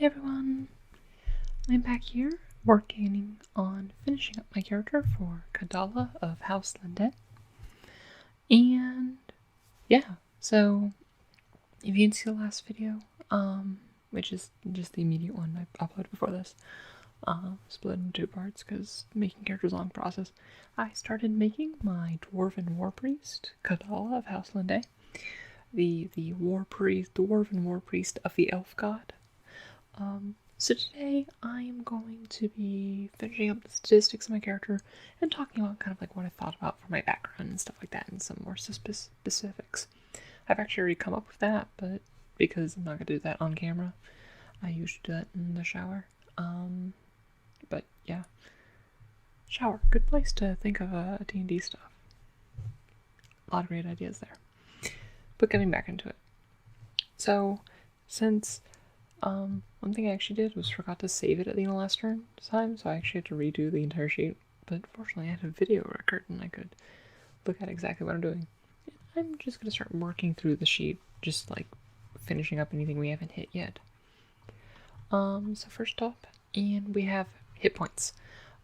Hey everyone, I'm back here working on finishing up my character for Kadala of House Lindet. And yeah, so if you didn't see the last video, which is just the immediate one I uploaded before this, split into two parts because making characters a long process. I started making my dwarven warpriest, Kadala of House Lindet, the dwarven warpriest of the elf god. So today I am going to be finishing up the statistics of my character and talking about kind of like what I thought about for my background and stuff like that and some more specifics. I've actually already come up with that, but because I'm not going to do that on camera, I usually do that in the shower. But yeah, shower, good place to think of D&D stuff. A lot of great ideas there. But getting back into it. So, since one thing I actually did was forgot to save it at the end of last turn time, so I actually had to redo the entire sheet. But fortunately, I had a video record and I could look at exactly what I'm doing. And I'm just gonna start working through the sheet, just like finishing up anything we haven't hit yet. So first up, and we have hit points.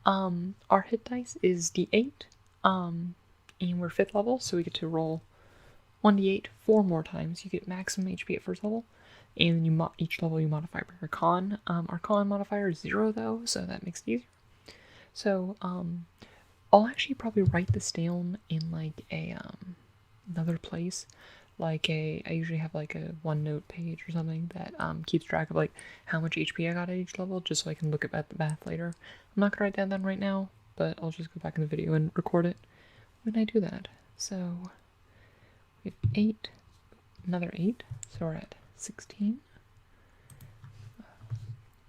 Our hit dice is D8, and we're 5th level, so we get to roll 1d8 4 more times. You get maximum HP at 1st level. And then each level you modify by your con. Our con modifier is 0 though, so that makes it easier. So I'll actually probably write this down in like a another place. Like I usually have like a OneNote page or something that keeps track of like how much HP I got at each level, just so I can look at the math later. I'm not gonna write that down right now, but I'll just go back in the video and record it when I do that. So we have 8, another 8, so we're at 16.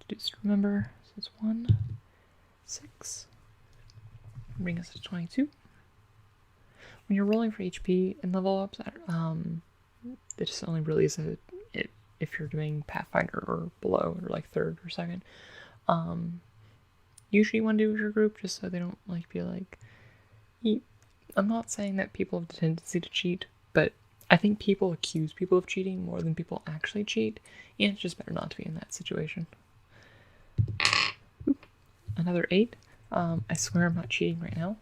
Just remember, so it's 1, 6, bring us to 22. When you're rolling for HP and level ups, this only really is if you're doing Pathfinder or below, or like 3rd or 2nd. Usually you want to do with your group just so they don't like be like. I'm not saying that people have the tendency to cheat, but I think people accuse people of cheating more than people actually cheat, and it's just better not to be in that situation. Oop, another 8. I swear I'm not cheating right now.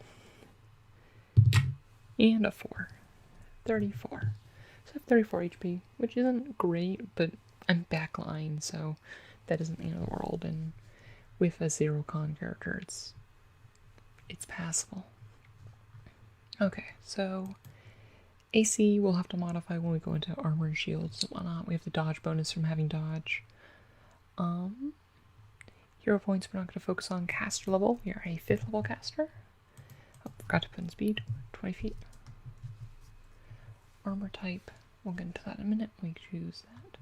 And a 4. 34. So I have 34 HP, which isn't great, but I'm backline, so that isn't the end of the world, and with a 0 con character, it's passable. Okay, so AC we'll have to modify when we go into armor and shields and whatnot. We have the dodge bonus from having dodge. Hero points we're not going to focus on. Caster level, we are a 5th level caster. Oh, forgot to put in speed, 20 feet. Armor type, we'll get into that in a minute. We choose that.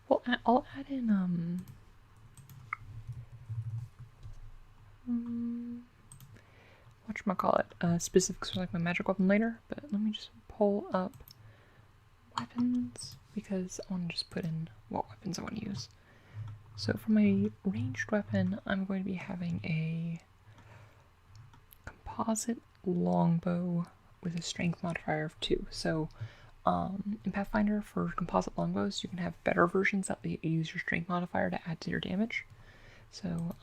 Well, I'll add in whatchamacallit, specifics for like my magic weapon later, but let me just pull up weapons because I want to just put in what weapons I want to use. So for my ranged weapon, I'm going to be having a composite longbow with a strength modifier of 2. So in Pathfinder, for composite longbows, you can have better versions that use your strength modifier to add to your damage. So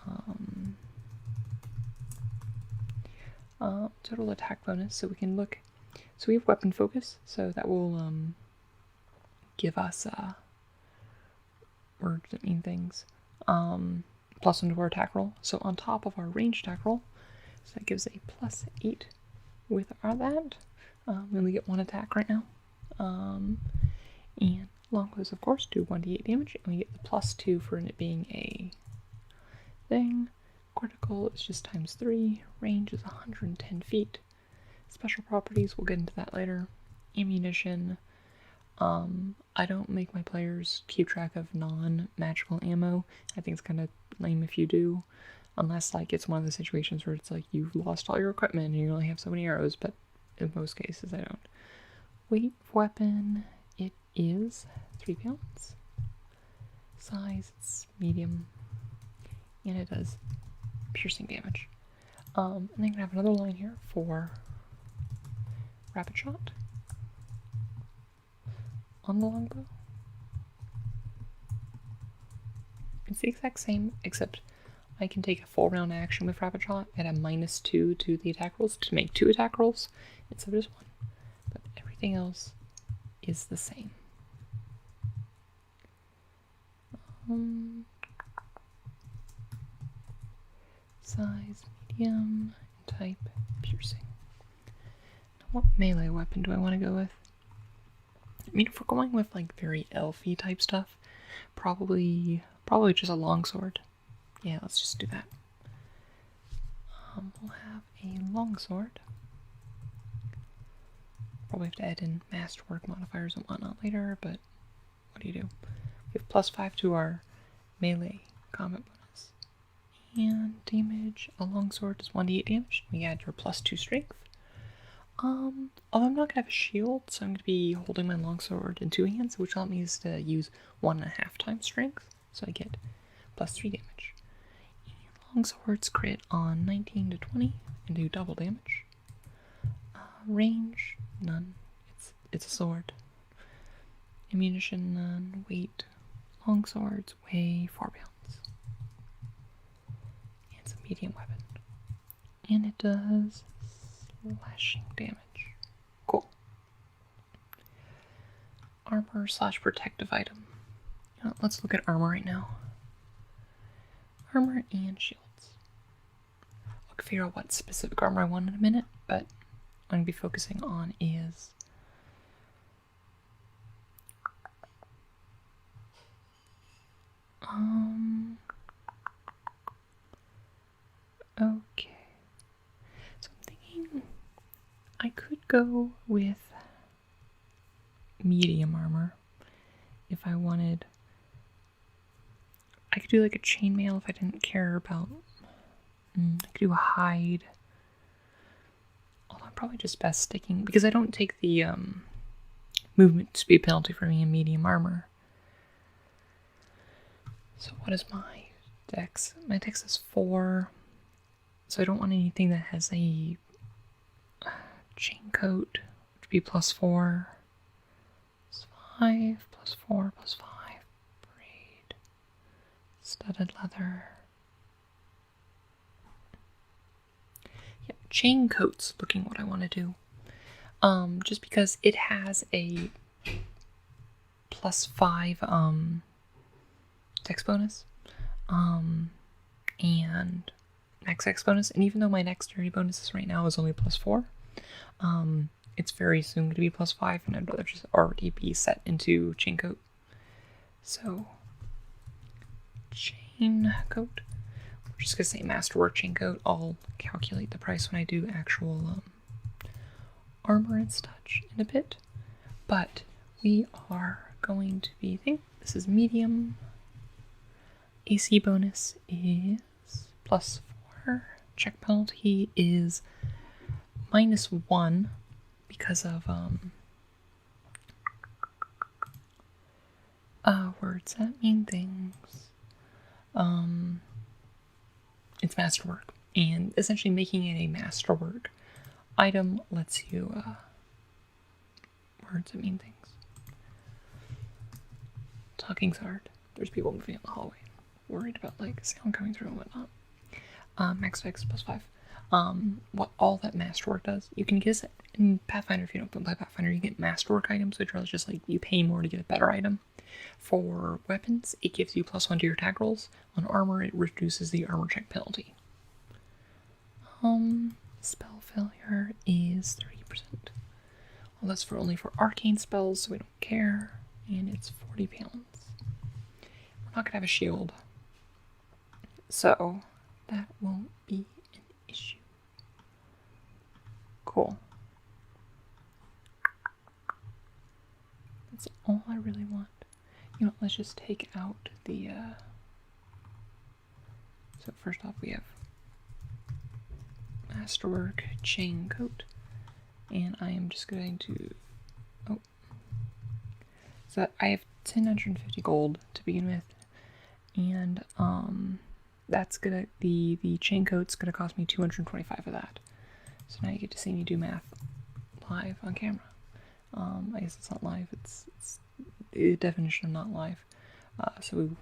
total attack bonus, so we can look. So we have weapon focus, so that will give us words that mean things. +1 to our attack roll. So on top of our ranged attack roll, so that gives a +8 with that. We only get 1 attack right now. And longbows, of course, do 1d8 damage, and we get the +2 for it being a thing. Critical is just ×3. Range is 110 feet. Special properties, we'll get into that later. Ammunition. I don't make my players keep track of non-magical ammo. I think it's kind of lame if you do. Unless, like, it's one of the situations where it's like you've lost all your equipment and you only have so many arrows, but in most cases I don't. Weight of weapon, it is 3 pounds. Size, it's medium. And it does piercing damage. And then I'm going to have another line here for rapid shot on the longbow. It's the exact same, except I can take a full round action with Rapid Shot at a -2 to the attack rolls to make 2 attack rolls instead of just 1. But everything else is the same. Size, medium, type, piercing. Now, what melee weapon do I want to go with? I mean, if we're going with like very elfy type stuff, probably just a longsword. Yeah, let's just do that. We'll have a longsword. Probably have to add in masterwork modifiers and whatnot later, but what do you do? We have +5 to our melee combat bonus. And damage, a longsword does 1d8 damage. We add your +2 strength. Although I'm not going to have a shield, so I'm going to be holding my longsword in 2 hands, which allows me to use 1.5 times strength, so I get +3 damage. Longswords crit on 19 to 20 and do double damage. Range, none. It's a sword. Ammunition, none. Weight, longswords weigh 4 pounds. It's a medium weapon. And it does slashing damage. Cool. Armor / protective item. Let's look at armor right now. Armor and shields. I'll figure out what specific armor I want in a minute, but what I'm going to be focusing on is okay. So I'm thinking I could go with medium armor if I wanted. I could do like a chainmail if I didn't care about. I could do a hide. Although I'm probably just best sticking because I don't take the movement speed penalty for me in medium armor. So what is my dex? My dex is 4. So I don't want anything that has a chain coat, which would be +4. +5, +4, +5. Braid. Studded leather. Yep, chain coat's looking what I want to do. Just because it has a +5 dex bonus, and max dex bonus, and even though my dexterity bonuses right now is only +4, it's very soon going to be +5, and I'd rather just already be set into chain coat. So, chain coat. We're just going to say masterwork chain coat. I'll calculate the price when I do actual armor and such in a bit. But we are going to be, I think this is medium. AC bonus is +4. Check penalty is -1 because of words that mean things. It's masterwork, and essentially making it a masterwork item lets you words that mean things. Talking's hard. There's people moving in the hallway, worried about like sound coming through and whatnot. Max dex +5. What all that masterwork does, you can get it in Pathfinder. If you don't play Pathfinder, you get masterwork items, which are just like you pay more to get a better item. For weapons, it gives you +1 to your attack rolls. On armor, it reduces the armor check penalty. Spell failure is 30%. Well, that's only for arcane spells, so we don't care. And it's 40 pounds. We're not gonna have a shield, so that won't be an issue. Cool. That's all I really want. You know, let's just take out the, so first off we have masterwork chain coat, and I am just going to, so I have 1,050 gold to begin with, and, that's gonna, the chain coat's gonna cost me 225 of that. So now you get to see me do math live on camera. I guess it's not live, it's the definition of not live. So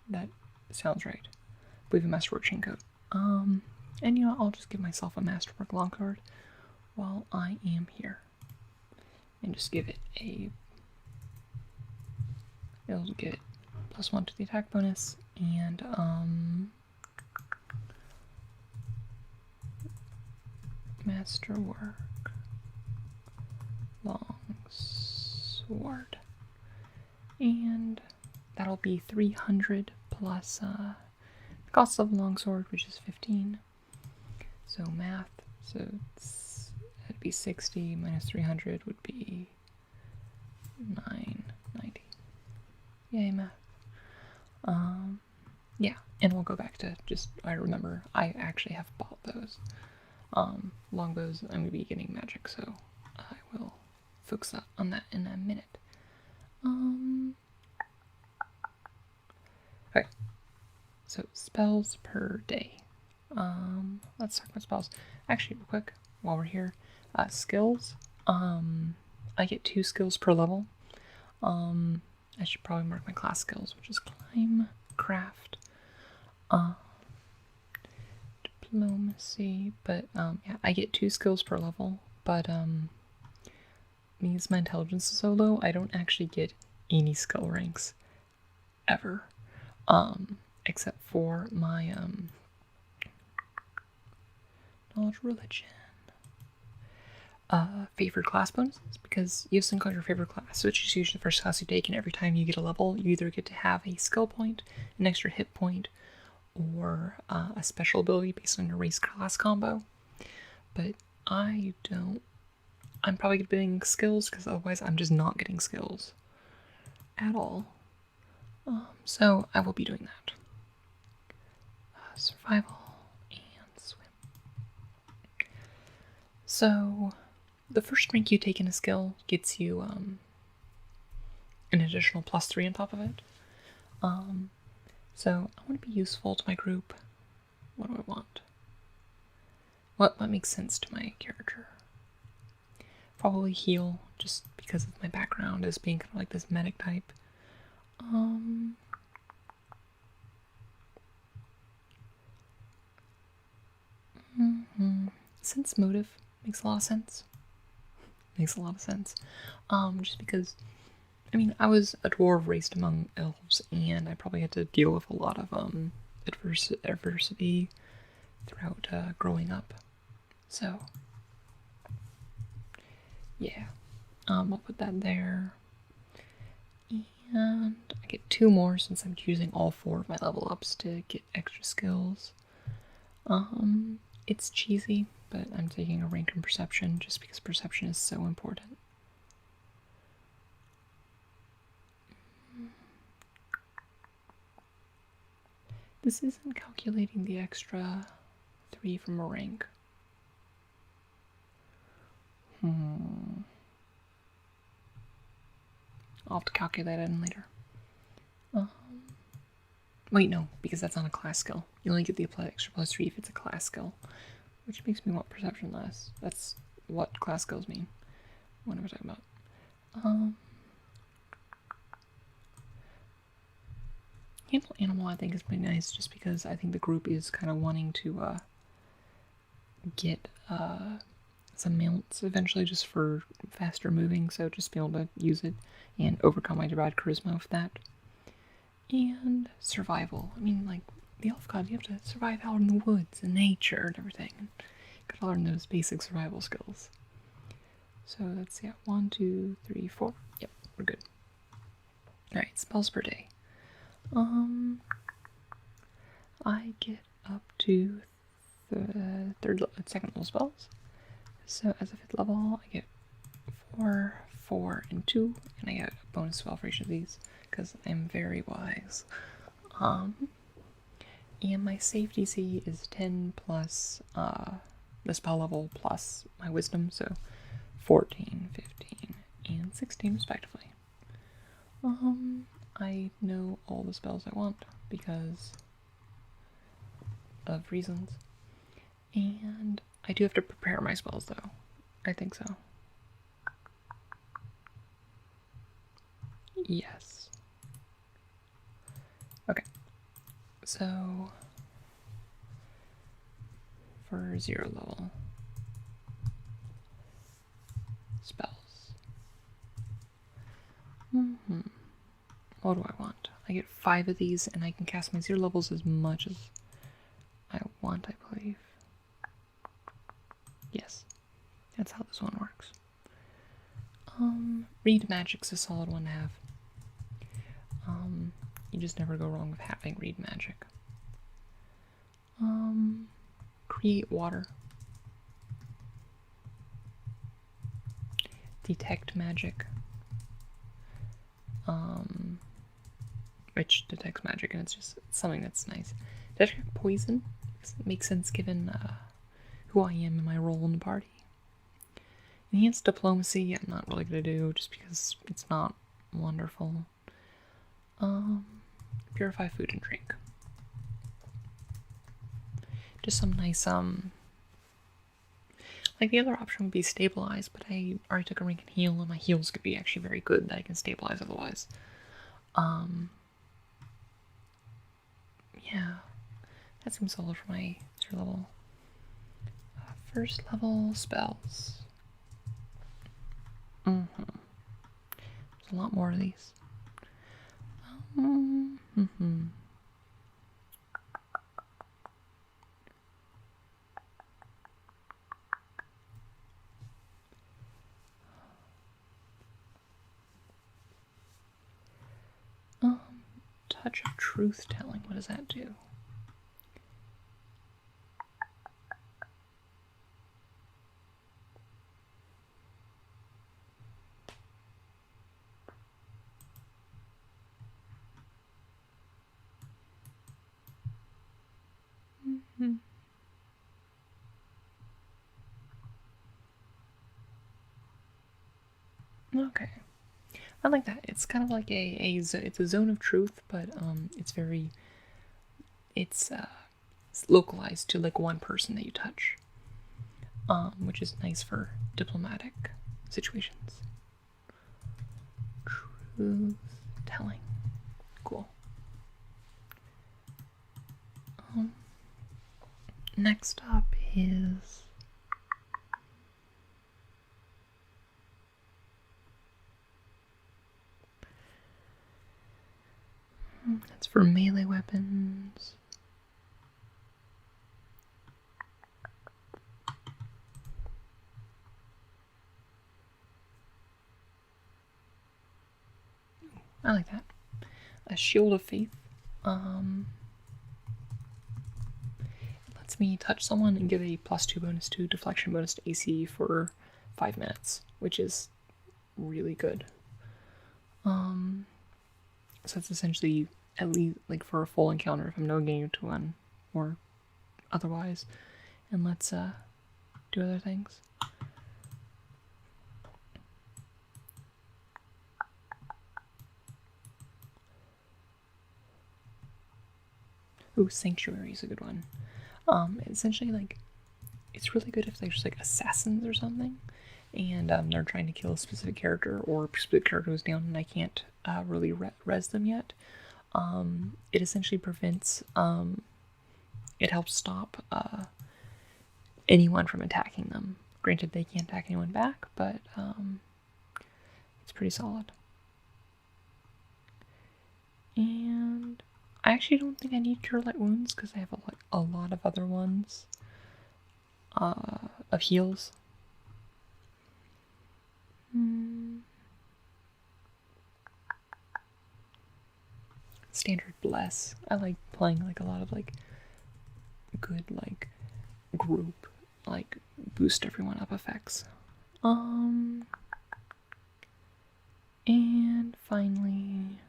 That sounds right. We have a Masterwork chain coat. And you know, I'll just give myself a Masterwork long card while I am here. And just give it a... It'll give it +1 to the attack bonus, and Masterwork Longsword. And that'll be 300 plus the cost of a longsword, which is 15. So math, so it'd be 60 minus 300 would be 990. Yay, math. Yeah, and we'll go back to just, I remember I actually have bought those. Longbows, I'm going to be getting magic, so I will focus on that in a minute. Okay, so spells per day. Let's talk about spells. Actually, real quick, while we're here, skills. I get 2 skills per level. I should probably mark my class skills, which is climb, craft, diplomacy, but yeah, I get 2 skills per level, but because my intelligence is so low, I don't actually get any skill ranks ever, except for my knowledge, religion, favored class bonuses, because you have something called your favorite class, which is usually the first class you take, and every time you get a level, you either get to have a skill point, an extra hit point, or a special ability based on your race class combo. But I don't. I'm probably getting skills, because otherwise I'm just not getting skills at all. So I will be doing that. Survival and swim. So the first rank you take in a skill gets you an additional +3 on top of it. So I want to be useful to my group. What do I want? What makes sense to my character? Probably heal, just because of my background as being kind of like this medic type. Sense motive makes a lot of sense. Just because, I mean, I was a dwarf raised among elves, and I probably had to deal with a lot of adversity throughout growing up. So, yeah, I'll put that there. And I get 2 more since I'm using all 4 of my level ups to get extra skills. It's cheesy, but I'm taking a rank in perception just because perception is so important. This isn't calculating the extra 3 from a rank. I'll have to calculate it in later. Wait, no, because that's not a class skill. You only get the extra +3 if it's a class skill, which makes me want perception less. That's what class skills mean. What am I talking about? Handle animal, I think, is pretty nice, just because I think the group is kind of wanting to get some mounts eventually, just for faster moving, so just be able to use it and overcome my bad charisma with that. And survival. I mean, like, the elf god, you have to survive out in the woods and nature and everything. Gotta learn those basic survival skills. So that's, yeah, 1, 2, 3, 4. Yep, we're good. Alright, spells per day. I get up to the second level spells. So as a 5th level, I get 4, 4, and 2, and I get a bonus spell for each of these, because I'm very wise. And my save DC is 10 plus the spell level plus my wisdom, so 14, 15, and 16 respectively. I know all the spells I want because of reasons. And I do have to prepare my spells, though. I think so. Yes. Okay. So for 0 level spells. What do I want? I get 5 of these and I can cast my 0 levels as much as I want, I believe. Yes. That's how this one works. Read Magic's a solid one to have. You just never go wrong with having Read Magic. Create Water. Detect Magic. Which detects magic, and it's just something that's nice. Detect Poison. It makes sense given who I am and my role in the party. Enhanced Diplomacy, I'm not really going to do just because it's not wonderful. Purify Food and Drink. Just some nice, like the other option would be Stabilize, but I already took a rank in Heal, and my heals could be actually very good that I can stabilize otherwise. Yeah, that seems solid for my 0 level. First level spells. There's a lot more of these. Touch of Truth Telling. What does that do? Okay, I like that. It's kind of like it's a zone of truth, but it's localized to like one person that you touch, which is nice for diplomatic situations. Truth telling, cool. Next up is that's for melee weapons. I like that. A Shield of Faith. It lets me touch someone and give a +2 bonus to deflection bonus to AC for 5 minutes, which is really good. So it's essentially at least like for a full encounter if I'm no gain to 1 or otherwise. And let's do other things. Ooh, Sanctuary is a good one. Essentially, like, it's really good if there's like assassins or something, and they're trying to kill a specific character, or a specific character goes down and I can't really res them yet. It essentially prevents, it helps stop anyone from attacking them. Granted, they can't attack anyone back, but it's pretty solid. And I actually don't think I need Cure Light Wounds because I have a lot of other ones of heals. Standard Bless. I like playing like a lot of like good like group like boost everyone up effects. And finally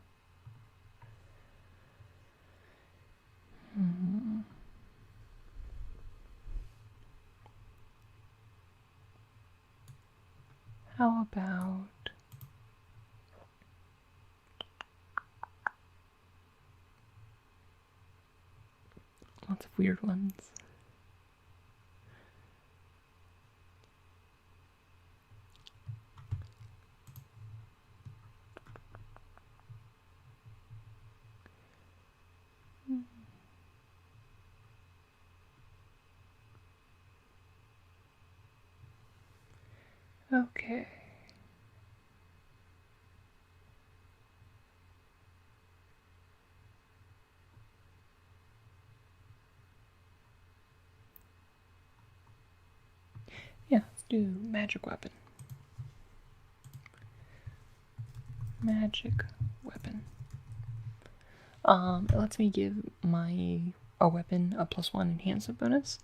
how about lots of weird ones? Okay. Yeah, let's do magic weapon. Magic weapon. It lets me give a weapon a +1 enhancement bonus.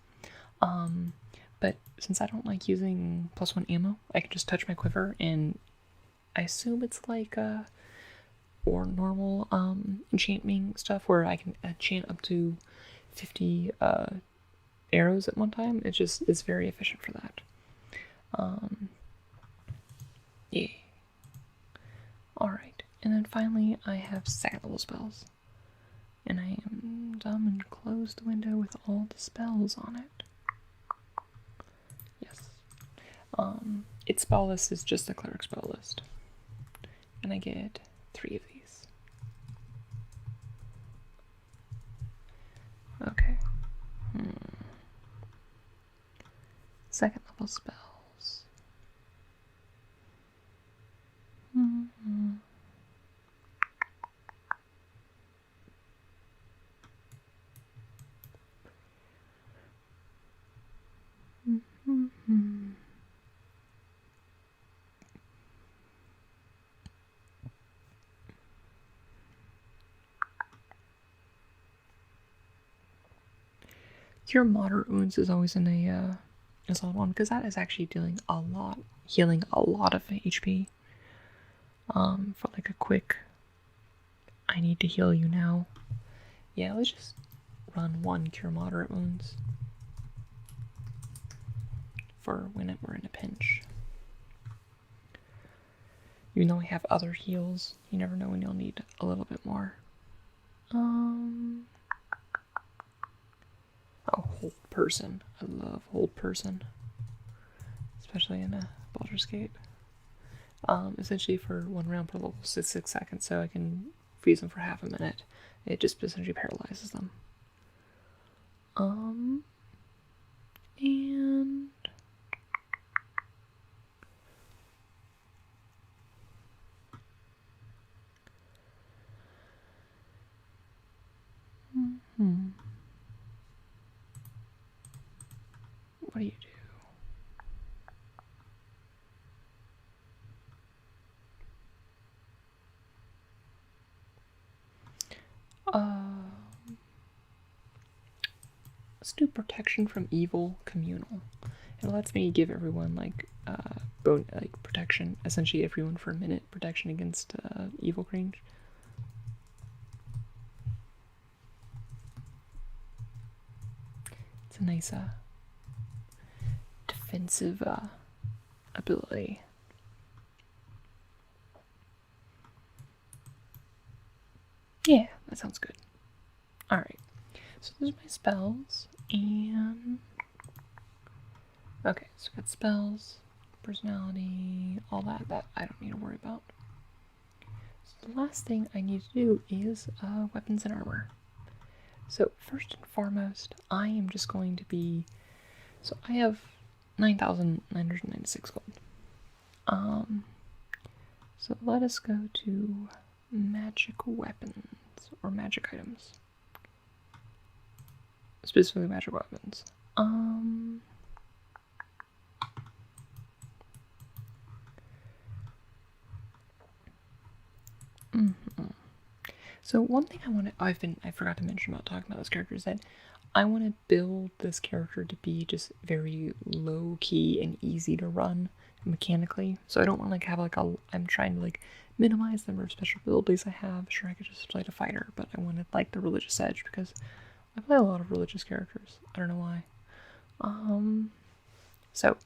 But since I don't like using +1 ammo, I can just touch my quiver, and I assume it's like or normal enchanting stuff where I can enchant up to 50 arrows at one time. It's very efficient for that. Yeah. Alright, and then finally I have second level spells. And I am dumb and close the window with all the spells on it. Yes. Its spell list is just the cleric spell list. And I get 3 of these. Okay. Second level spells. Cure moderate wounds is always in a solid one, because that is actually healing a lot of HP. For like a quick, I need to heal you now. Yeah, let's just run 1 cure moderate wounds for when we're in a pinch. Even though we have other heals, you never know when you'll need a little bit more. Oh, hold person. I love hold person. Especially in a Baldur's Gate. Essentially for 1 round per level, 6 seconds, so I can freeze them for half a minute. It just essentially paralyzes them. And what do you do? Let's do protection from evil communal. It lets me give everyone like protection, essentially everyone for a minute, protection against evil range. It's a nice defensive ability. Yeah, that sounds good. Alright, so those are my spells, and okay, so we got spells, personality, all that I don't need to worry about. So the last thing I need to do is weapons and armor. So first and foremost, I am just going to be, so I have 9,996 gold. So let us go to magic weapons, or magic items. Specifically magic weapons. So one thing I forgot to mention about talking about this character is that I want to build this character to be just very low key and easy to run mechanically. So I don't want to like have like I'm trying to like minimize the number of special abilities I have. Sure, I could just play a fighter, but I wanted like the religious edge because I play a lot of religious characters. I don't know why. So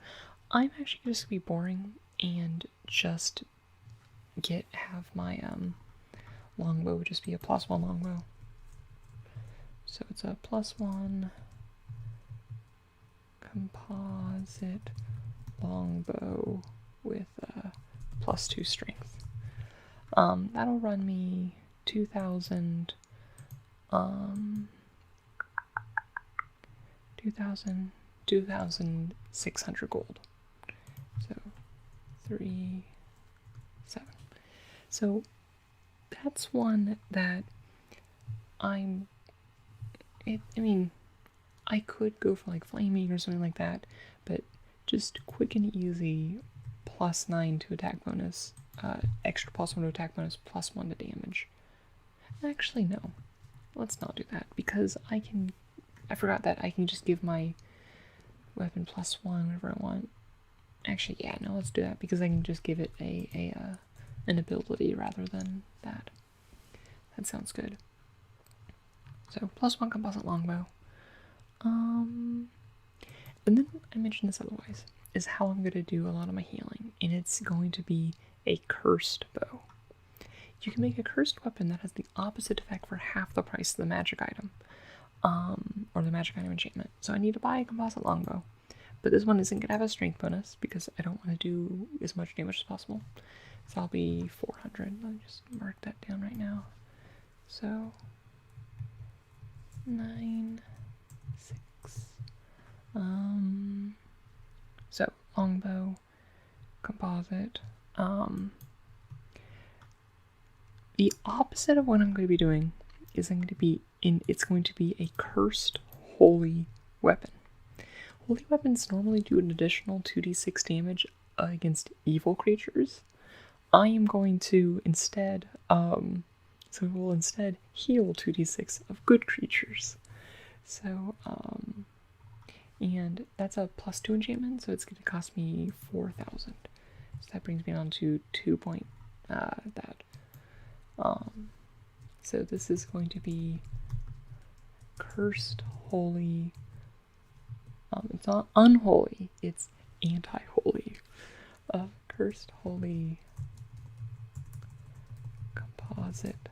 I'm actually just gonna be boring and just have my longbow just be a +1 longbow. So it's a +1 composite longbow with +2 strength. That'll run me 2,000 2,600 gold. So 3, 7. So that's one that I mean, I could go for like flaming or something like that, but just quick and easy +9 to attack bonus, extra +1 to attack bonus, +1 to damage. Actually, no. Let's not do that, because I forgot that I can just give my weapon +1 whenever I want. Actually, yeah, no, let's do that, because I can just give it an ability rather than that. That sounds good. So, +1 composite longbow. And then I mentioned this otherwise, is how I'm going to do a lot of my healing, and it's going to be a cursed bow. You can make a cursed weapon that has the opposite effect for half the price of the magic item, or the magic item enchantment. So I need to buy a composite longbow, but this one isn't going to have a strength bonus because I don't want to do as much damage as possible. So I'll be 400. Let me just mark that down right now. So 9, 6. So longbow, composite. The opposite of what I'm going to be doing is it's going to be a cursed holy weapon. Holy weapons normally do an additional 2d6 damage against evil creatures. I am going to instead, so we'll instead heal 2d6 of good creatures. So, and that's a +2 enchantment, so it's going to cost me 4,000. So that brings me on to 2 that. So this is going to be cursed holy. It's not unholy, it's anti-holy. Cursed holy composite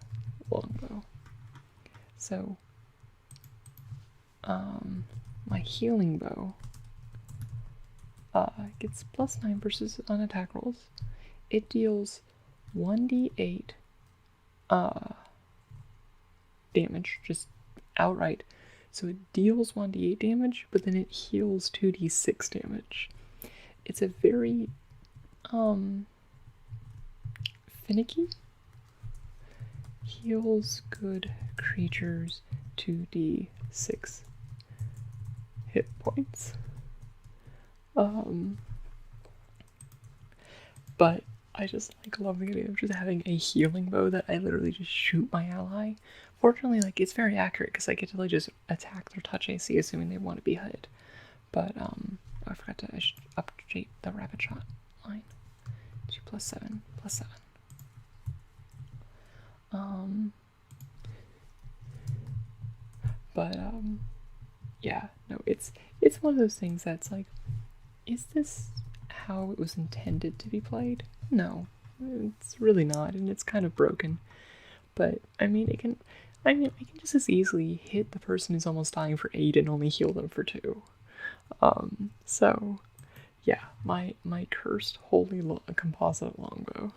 longbow. So, my healing bow gets +9 versus on attack rolls. It deals 1d8 damage, just outright. So it deals 1d8 damage, but then it heals 2d6 damage. It's a very finicky. Heals good creatures 2d6 hit points. But I just love the idea of just having a healing bow that I literally just shoot my ally. Fortunately, it's very accurate because I get to just attack their touch AC, assuming they want to be hit. But I forgot to update the rapid shot line. 2 + 7 + 7. Yeah, no, it's one of those things that's is this how it was intended to be played? No, it's really not, and it's kind of broken. But I can just as easily hit the person who's almost dying for 8 and only heal them for 2. So yeah, my cursed holy composite longbow.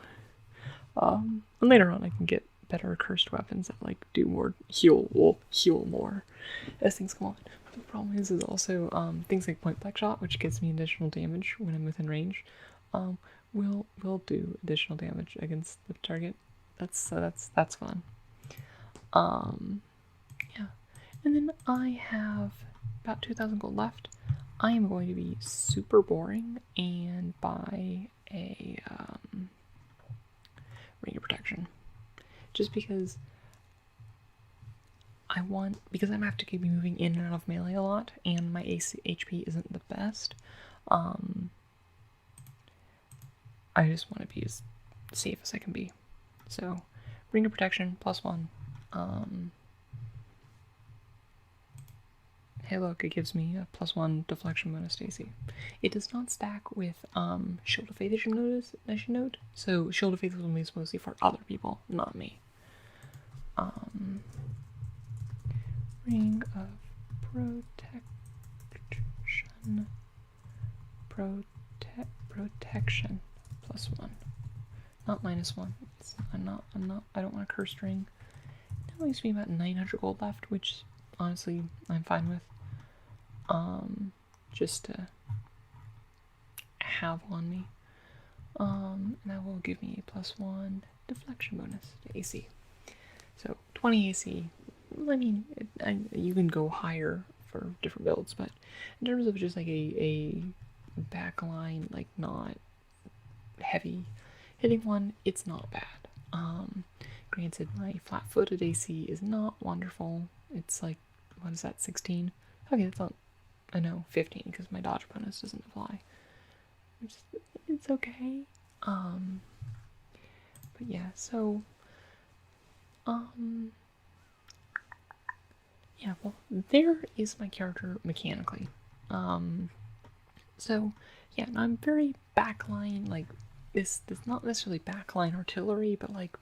And later on I can get better cursed weapons that do more heal more as things go on. But the problem is also things like point blank shot, which gives me additional damage when I'm within range, will do additional damage against the target. That's fun. Yeah. And then I have about 2,000 gold left. I am going to be super boring and buy a ring of protection. Just because I'm going to have to keep moving in and out of melee a lot, and my HP isn't the best. I just want to be as safe as I can be. So, ring of protection, +1. Hey look, it gives me a +1 deflection bonus to AC. It does not stack with Shield of Faith, I should note. So Shield of Faith is mostly for other people, not me. Ring of protection, +1. Not -1. I don't want a cursed ring. That leaves me about 900 gold left, which honestly I'm fine with. Just to have on me. And that will give me a +1 deflection bonus to AC. So 20 AC. I mean, you can go higher for different builds, but in terms of just like a backline, like not heavy hitting one, it's not bad. Granted, my flat-footed AC is not wonderful. It's like, what is that, 16? Okay, that's not, I know, 15 because my dodge bonus doesn't apply. It's okay. But yeah, so, yeah, well, there is my character mechanically. So, yeah, and I'm very backline, like, this not necessarily backline artillery, but like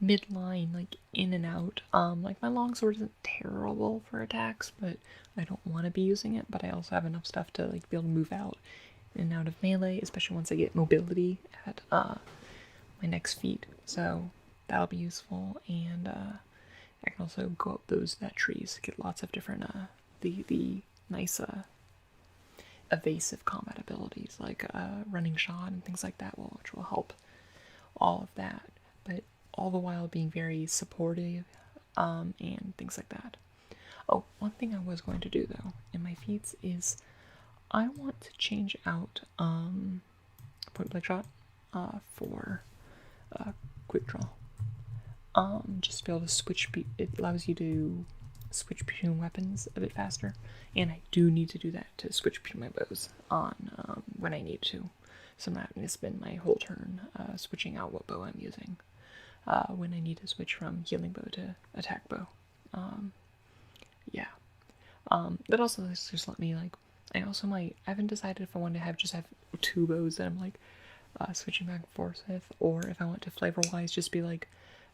midline, like in and out. Like my longsword isn't terrible for attacks, but I don't want to be using it. But I also have enough stuff to like be able to move out in and out of melee, especially once I get mobility at my next feat. So that'll be useful, and I can also go up that trees, get lots of different the nice evasive combat abilities like running shot and things like that, which will help all of that, but all the while being very supportive and things like that. Oh, one thing I was going to do though in my feats is I want to change out point blank shot for quick draw. Just to be able to switch. It allows you to switch between weapons a bit faster, and I do need to do that to switch between my bows on when I need to. So I'm not going to spend my whole turn switching out what bow I'm using when I need to switch from healing bow to attack bow. Yeah. That also just let me like. I haven't decided if I want to have 2 bows that I'm like switching back and forth with, or if I want to flavor-wise just be like,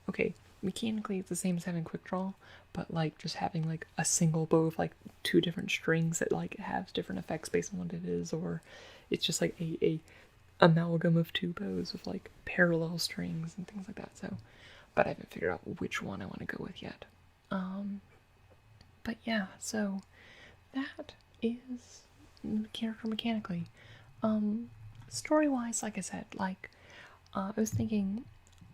okay, mechanically it's the same as having quick draw, but like just having like a single bow of like 2 different strings that like have different effects based on what it is, or it's just like a amalgam of 2 bows with like parallel strings and things like that. So, but I haven't figured out which one I want to go with yet. But yeah, so that is the character mechanically. Story-wise, like I said, like I was thinking,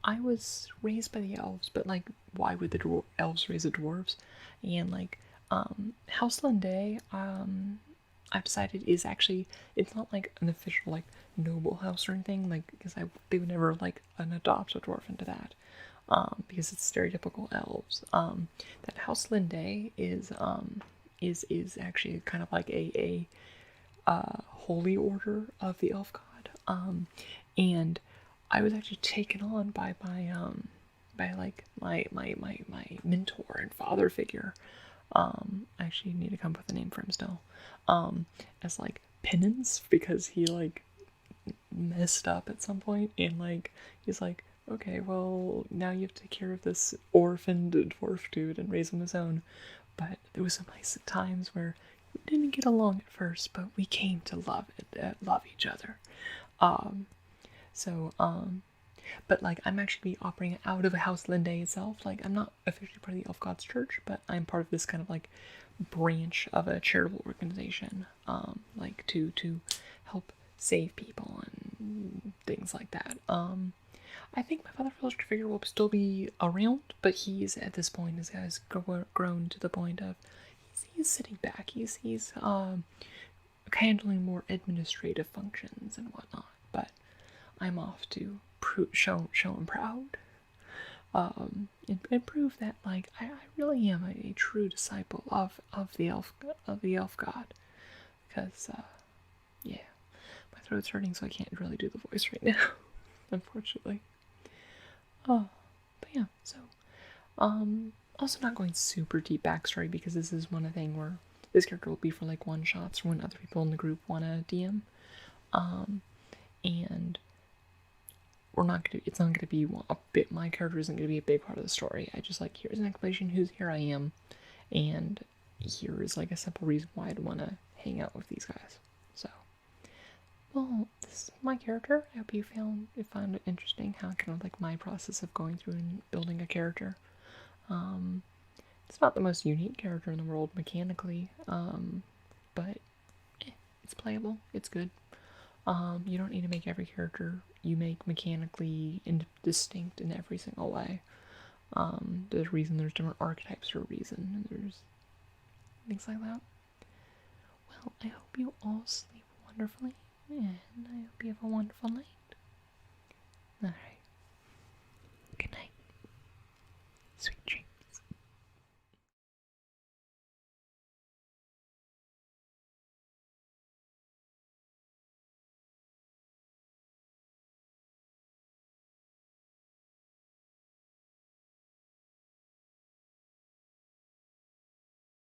I was raised by the elves, but like, why would the elves raise the dwarves? And like, House Linde, I've decided is actually, it's not like an official like noble house or anything, like because they would never like adopt a dwarf into that, because it's stereotypical elves. That House Linde is actually kind of like a holy order of the elf god, and I was actually taken on by like my mentor and father figure. I actually need to come up with a name for him still. As like penance, because he like messed up at some point, and like he's like, okay, well now you have to take care of this orphaned dwarf dude and raise him his own. But there was some nice times where we didn't get along at first, but we came to love each other. But like I'm actually operating out of a House Linde itself. Like I'm not officially part of the Elf Gods Church, but I'm part of this kind of like branch of a charitable organization, like to help save people and things like that. I think my father figure will still be around, but he's at this point has grown to the point of he's sitting back. He's handling more administrative functions and whatnot. But I'm off to show him proud, and prove that like I really am a true disciple of the elf god. Because yeah, my throat's hurting, so I can't really do the voice right now, unfortunately. Oh, but yeah, so also not going super deep backstory, because this is one thing where this character will be for like one shots or when other people in the group want to DM, and it's not gonna be a bit. My character isn't gonna be a big part of the story. I just like, here's an explanation. Here I am, and here is like a simple reason why I'd want to hang out with these guys. So, well, this is my character. I hope you found it interesting how kind of like my process of going through and building a character. It's not the most unique character in the world mechanically, but it's playable. It's good. You don't need to make every character you make mechanically distinct in every single way. There's a reason there's different archetypes for a reason, and there's things like that. Well, I hope you all sleep wonderfully, and I hope you have a wonderful night.